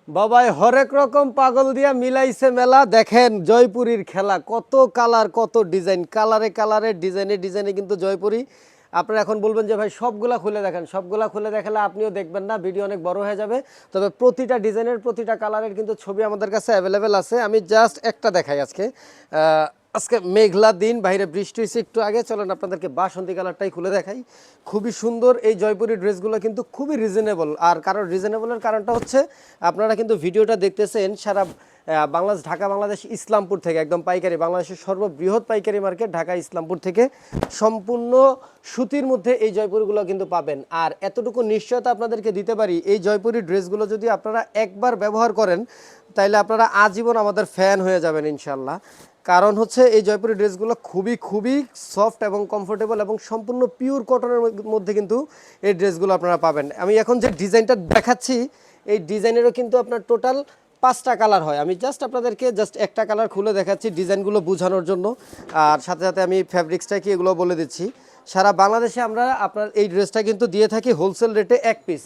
বাবাই হরেক রকম পাগল দিয়া মিলাইছে মেলা। দেখেন জয়পুরীর খেলা, কত কালার কত ডিজাইন, কালারে কালারে ডিজাইনে ডিজাইনে কিন্তু জয়পুরি। আপনারা এখন বলবেন যে ভাই সবগুলা খুলে দেখেন, সবগুলা খুলে দেখালে আপনিও দেখবেন না, ভিডিও অনেক বড় হয়ে যাবে। তবে প্রতিটা ডিজাইনের প্রতিটা কালারের কিন্তু ছবি আমাদের কাছে অ্যাভেলেবেল আছে। আমি জাস্ট একটা দেখাই আজকে। আজকে মেঘলা দিন, বাইরে বৃষ্টি হয়েছে একটু আগে। চলেন আপনাদেরকে বাসন্তী কালারটাই খুলে দেখাই। খুবই সুন্দর এই জয়পুরি ড্রেসগুলো, কিন্তু খুবই রিজনেবল। আর কারণ রিজনেবলের কারণটা হচ্ছে আপনারা কিন্তু ভিডিওটা দেখতেছেন সারা বাংলাদেশ, ঢাকা বাংলাদেশ ইসলামপুর থেকে, একদম পাইকারি, বাংলাদেশের সর্ববৃহৎ পাইকারি মার্কেট ঢাকা ইসলামপুর থেকে সম্পূর্ণ সুতির মধ্যে এই জয়পুরিগুলো কিন্তু পাবেন। আর এতটুকু নিশ্চয়তা আপনাদেরকে দিতে পারি, এই জয়পুরি ড্রেসগুলো যদি আপনারা একবার ব্যবহার করেন তাইলে আপনারা আজীবন আমাদের ফ্যান হয়ে যাবেন ইনশাল্লাহ। কারণ হচ্ছে এই জয়পুরি ড্রেসগুলো খুবই খুবই সফট এবং কমফোর্টেবল এবং সম্পূর্ণ পিওর কটনের মধ্যে কিন্তু এই ড্রেসগুলো আপনারা পাবেন। আমি এখন যে ডিজাইনটা দেখাচ্ছি এই ডিজাইনেরও কিন্তু আপনার টোটাল 5টা কালার হয়। আমি জাস্ট আপনাদেরকে একটা কালার খুলে দেখাচ্ছি ডিজাইনগুলো বোঝানোর জন্য। আর সাথে সাথে আমি ফ্যাব্রিক্সটা কি এগুলো বলে দিচ্ছি। সারা বাংলাদেশে আমরা আপনার এই ড্রেসটা কিন্তু দিয়ে থাকি হোলসেল রেটে 1 পিস,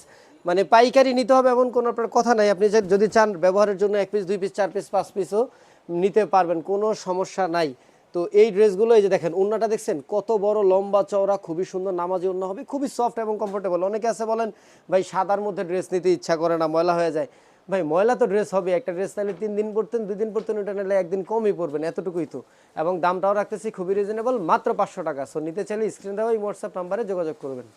মানে পাইকারি নিতে হবে এমন কোনো আপনার কথা নাই। আপনি যদি চান ব্যবহারের জন্য 1 পিস 2 পিস 4 পিস 5 পিসও নিতে পারবেন, কোনো সমস্যা নাই। তো এই ড্রেসগুলো এই যে দেখেন, ওন্নাটা দেখছেন কত বড় লম্বা চওড়া, খুবই সুন্দর নামাজি ওন্না হবে, খুবই সফট এবং কমফোর্টেবল। অনেকে আছে বলেন ভাই সাদার মধ্যে ড্রেস নিতে ইচ্ছা করে না, ময়লা হয়ে যায়। ভাই ময়লা তো ড্রেস হবে, একটা ড্রেস নিলে 3 দিন পরতেন 2 দিন পরতেন, ওটা নিলে 1 দিন কমই পরবেন, এতটুকুই তো। এবং দামটাও রাখতেছি খুবই রিজনেবল, মাত্র 500 টাকা। সো নিতে চাইলে স্ক্রিনে দেওয়া এই হোয়াটসঅ্যাপ নাম্বারে যোগাযোগ করবেন।